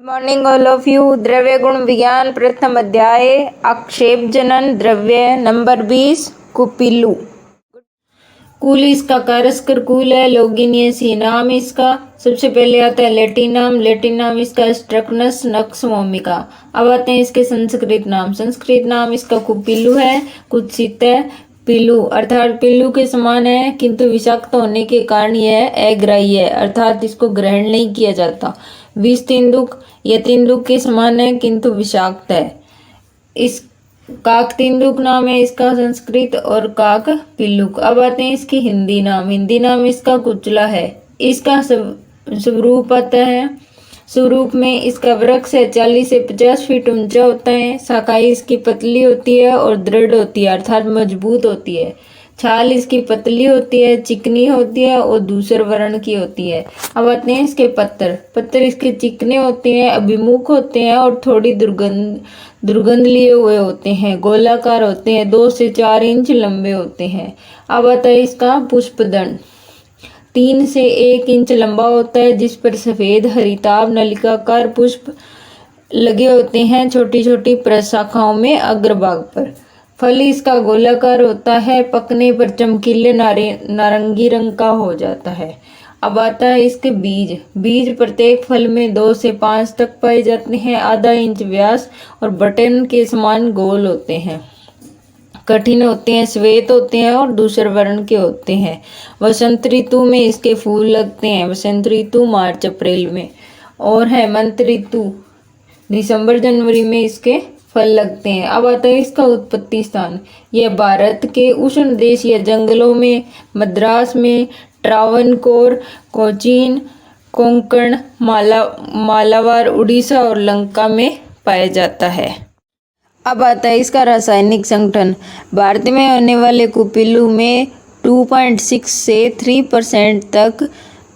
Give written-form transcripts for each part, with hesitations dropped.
Morning all of you. द्रव्य गुण विज्ञान प्रथम अध्याय आक्षेप जनन द्रव्य नंबर 20 कुपिल्लु। कुल इसका कारस्कर कुल है। लोगिनियसी नाम इसका सबसे पहले आता है लेटिनाम। लेटिनाम इसका स्ट्रक्नस नक्स मोमिका। अब आते हैं इसके संस्कृत नाम। संस्कृत नाम इसका कुपिल्लु है। कुत्सित है पिल्लू अर्थात पिल्लू के समान है, किंतु विषाक्त होने के कारण यह अग्राह्य है अर्थात इसको ग्रहण नहीं किया जाता। विष तेंदुक यह तेंदुक के समान है किंतु विषाक्त है। इस काक तेंदुक नाम है इसका संस्कृत और काक पिल्लुक। अब आते हैं इसकी हिंदी नाम। हिंदी नाम इसका कुचला है। इसका स्वरूप आता है। स्वरूप में इसका वृक्ष है 40 से 50 फीट ऊंचा होता है। शाखाएं इसकी पतली होती है और दृढ़ होती है अर्थात मजबूत होती है। छाल इसकी पतली होती है, चिकनी होती है और दूसरे वर्ण की होती है। अब आते हैं इसके पत्तर। पत्तर इसके चिकने होते हैं, अभिमुख होते हैं और थोड़ी दुर्गंध लिए हुए होते हैं। गोलाकार होते हैं, 2 से 4 इंच लंबे होते हैं। अब आता है इसका पुष्पदंड। 3 से 1 इंच लंबा होता है, जिस पर सफेद हरिताभ नलिकाकार पुष्प लगे होते हैं छोटी छोटी प्रशाखाओं में अग्रभाग पर। फल इसका गोलाकार होता है, पकने पर चमकीले नारंगी रंग का हो जाता है। अब आता है इसके बीज। बीज प्रत्येक फल में 2 से 5 तक पाए जाते हैं। आधा इंच व्यास और बटन के समान गोल होते हैं। कठिन होते हैं, श्वेत होते हैं और दूसरे वर्ण के होते हैं। वसंत ऋतु में इसके फूल लगते हैं। वसंत ऋतु मार्च अप्रैल में और हेमंत ऋतु दिसंबर जनवरी में इसके फल लगते हैं। अब आता है इसका उत्पत्ति स्थान। यह भारत के उष्ण देशीय जंगलों में, मद्रास में, ट्रावनकोर, कोचीन, कोंकण, मालाबार, उड़ीसा और लंका में पाया जाता है। अब आता है इसका रासायनिक संगठन। भारत में होने वाले कुपिल्लु में 2.6 से 3% तक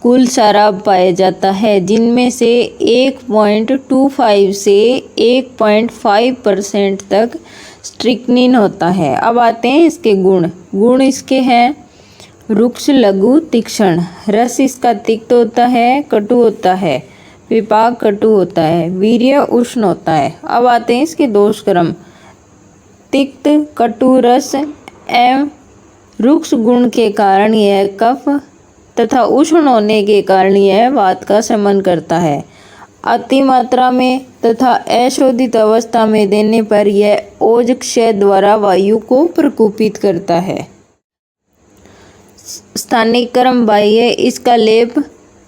कुल शराब पाया जाता है, जिनमें से 1.25 से 1.5% तक स्ट्रिक्निन होता है। अब आते हैं इसके गुण। गुण इसके हैं रुक्ष, लघु, तीक्ष्ण। रस इसका तिक्त होता है, कटु होता है। विपाक कटु होता है। वीर्य उष्ण होता है। अब आते हैं इसके दोष क्रम। तिक्त, कटु रस एवं रुक्ष गुण के कारण यह कफ तथा उष्ण होने के कारण यह वात का शमन करता है। अति मात्रा में तथा अशोधित अवस्था में देने पर यह ओज क्षय द्वारा वायु को प्रकोपित करता है। स्थानिक कर्म बाह्य इसका लेप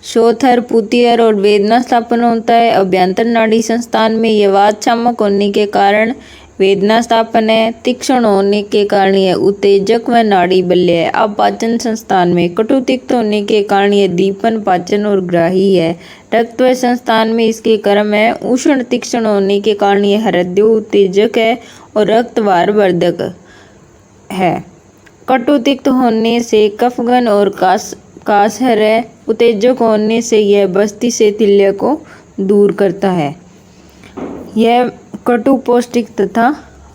शोथर, पुतियर और वेदना स्थापन होता है। अभ्यंतर नाड़ी संस्थान में यह वात शामक होने के कारण वेदना स्थापन है। तीक्ष्ण होने के कारण यह उत्तेजक व नाड़ी बल्य है। अब पाचन संस्थान में कटु तिक्त होने के कारण यह दीपन, पाचन और ग्राही है। रक्त व संस्थान में इसके कर्म है। उष्ण तीक्ष्ण होने के कारण यह हृदय उत्तेजक है और रक्त वार वर्धक है। कटु तिक्त होने से कफगन और कासहर है। उत्तेजक होने से यह बस्ती से तिल्य को दूर करता है। यह कटु पौष्टिक तथा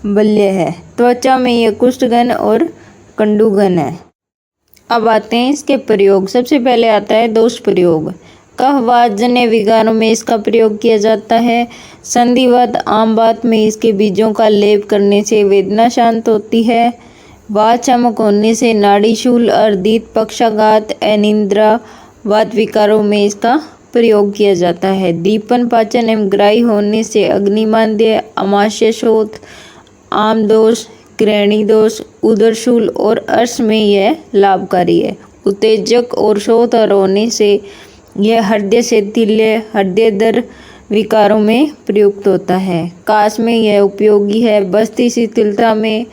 बल्य है। त्वचा में यह कुष्ठघन और कंडुघन है। अब आते हैं इसके प्रयोग। सबसे पहले आता है दोष प्रयोग। कफवात जन्य विकारों में इसका प्रयोग किया जाता है। संधिवात आम बात में इसके बीजों का लेप करने से वेदना शांत होती है। वात शामक होने से नाड़ीशूल, अर्दित, पक्षाघात, अनिद्रा वात विकारों में इसका प्रयोग किया जाता है। दीपन, पाचन एवं ग्राही होने से अग्निमांद्य, आमाशय शोथ, आम दोष, ग्रहणी दोष, उदरशूल और अर्श में यह लाभकारी है। उत्तेजक और शोथर होने से यह हृदय से तिल्य, हृदय दर विकारों में प्रयुक्त होता है। काश में यह उपयोगी है। बस्ती शिथिलता में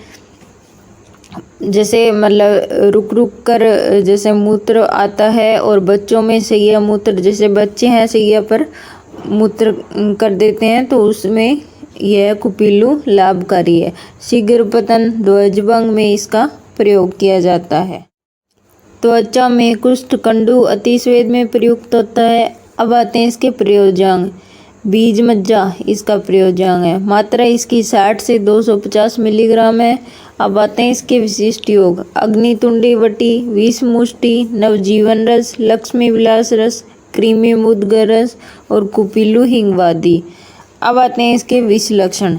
जैसे मतलब रुक रुक कर जैसे मूत्र आता है और बच्चों में सैया मूत्र, जैसे बच्चे हैं सैया पर मूत्र कर देते हैं, तो उसमें यह कुपिल्लु लाभकारी है। शीघ्र पतन, ध्वजभंग में इसका प्रयोग किया जाता है। त्वचा में कुष्ठ, कंडु, अतिस्वेद में प्रयुक्त होता है। अब आते हैं इसके प्रयोजन। बीज मज्जा इसका प्रयोजन है। मात्रा इसकी 60 से 250 मिलीग्राम है। अब आते हैं इसके विशिष्ट योग। अग्नितुंडी वटी, विष मुष्टि, नवजीवन रस, लक्ष्मी विलास रस, कृमि मुदगरस और कुपिल्लू हिंगवादी। अब आते हैं इसके विष लक्षण।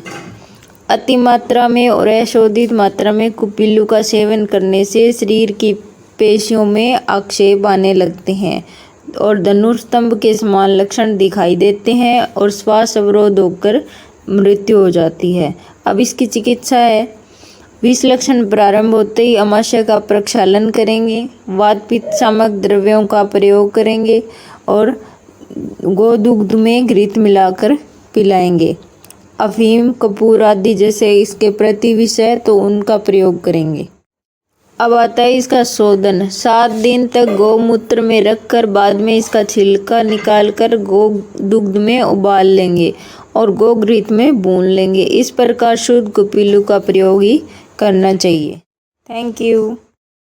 अति मात्रा में और अशोधित मात्रा में कुपिल्लू का सेवन करने से शरीर की पेशियों में आक्षेप आने लगते हैं और धनुर्स्तंभ के समान लक्षण दिखाई देते हैं और श्वास अवरोध होकर मृत्यु हो जाती है। अब इसकी चिकित्सा है। विष लक्षण प्रारंभ होते ही अमाशय का प्रक्षालन करेंगे, वात पित्त शामक द्रव्यों का प्रयोग करेंगे और गोदुग्ध में घृत मिलाकर पिलाएंगे। अफीम, कपूर आदि जैसे इसके प्रतिविष है तो उनका प्रयोग करेंगे। अब आता है इसका शोधन। 7 दिन तक गौमूत्र में रखकर बाद में इसका छिलका निकालकर गोदुग्ध में उबाल लेंगे और गोघृत में भून लेंगे। इस प्रकार शुद्ध कुपिल्लू का प्रयोग ही करना चाहिए। Thank you.